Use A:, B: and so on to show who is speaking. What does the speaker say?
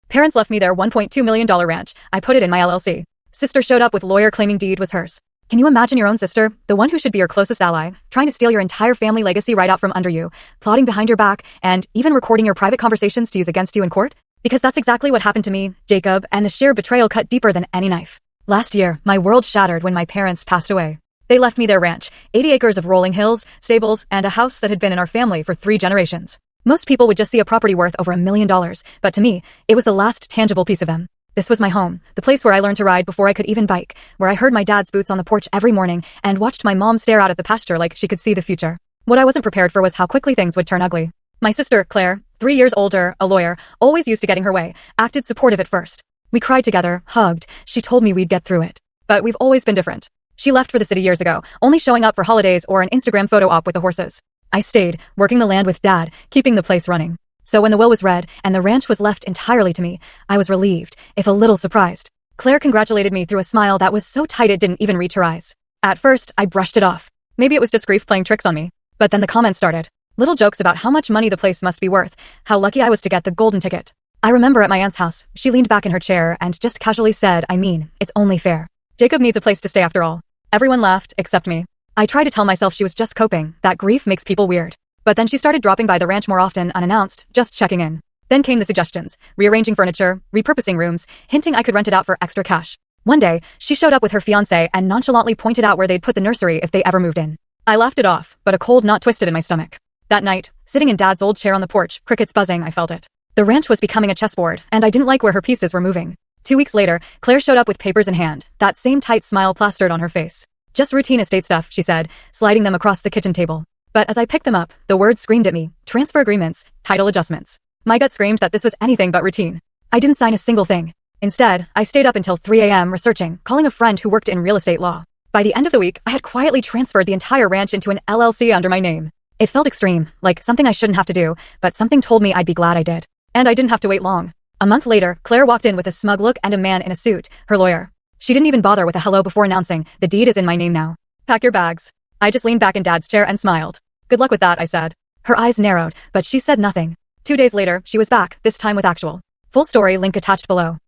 A: Parents left me their $1.2 million ranch. I put it in my LLC. Sister showed up with lawyer claiming deed was hers. Can you imagine your own sister, the one who should be your closest ally, trying to steal your entire family legacy right out from under you, plotting behind your back, and even recording your private conversations to use against you in court? Because that's exactly what happened to me, Jacob, and the sheer betrayal cut deeper than any knife. Last year, my world shattered when my parents passed away. They left me their ranch, 80 acres of rolling hills, stables, and a house that had been in our family for 3 generations. Most people would just see a property worth over $1 million, but to me, it was the last tangible piece of them. This was my home, the place where I learned to ride before I could even bike, where I heard my dad's boots on the porch every morning and watched my mom stare out at the pasture like she could see the future. What I wasn't prepared for was how quickly things would turn ugly. My sister, Claire, 3 years older, a lawyer, always used to getting her way, acted supportive at first. We cried together, hugged, she told me we'd get through it. But we've always been different. She left for the city years ago, only showing up for holidays or an Instagram photo op with the horses. I stayed, working the land with Dad, keeping the place running. So when the will was read and the ranch was left entirely to me, I was relieved, if a little surprised. Claire congratulated me through a smile that was so tight it didn't even reach her eyes. At first, I brushed it off. Maybe it was just grief playing tricks on me. But then the comments started. Little jokes about how much money the place must be worth, how lucky I was to get the golden ticket. I remember at my aunt's house, she leaned back in her chair and just casually said, it's only fair. Jacob needs a place to stay after all. Everyone laughed, except me. I tried to tell myself she was just coping, that grief makes people weird. But then she started dropping by the ranch more often unannounced, just checking in. Then came the suggestions, rearranging furniture, repurposing rooms, hinting I could rent it out for extra cash. One day, she showed up with her fiancé and nonchalantly pointed out where they'd put the nursery if they ever moved in. I laughed it off, but a cold knot twisted in my stomach. That night, sitting in Dad's old chair on the porch, crickets buzzing, I felt it. The ranch was becoming a chessboard, and I didn't like where her pieces were moving. 2 weeks later, Claire showed up with papers in hand, that same tight smile plastered on her face. Just routine estate stuff, she said, sliding them across the kitchen table. But as I picked them up, the words screamed at me, transfer agreements, title adjustments. My gut screamed that this was anything but routine. I didn't sign a single thing. Instead, I stayed up until 3 a.m. researching, calling a friend who worked in real estate law. By the end of the week, I had quietly transferred the entire ranch into an LLC under my name. It felt extreme, like something I shouldn't have to do, but something told me I'd be glad I did. And I didn't have to wait long. A month later, Claire walked in with a smug look and a man in a suit, her lawyer. She didn't even bother with a hello before announcing, the deed is in my name now. Pack your bags. I just leaned back in Dad's chair and smiled. Good luck with that, I said. Her eyes narrowed, but she said nothing. 2 days later, she was back, this time with actual. Full story link attached below.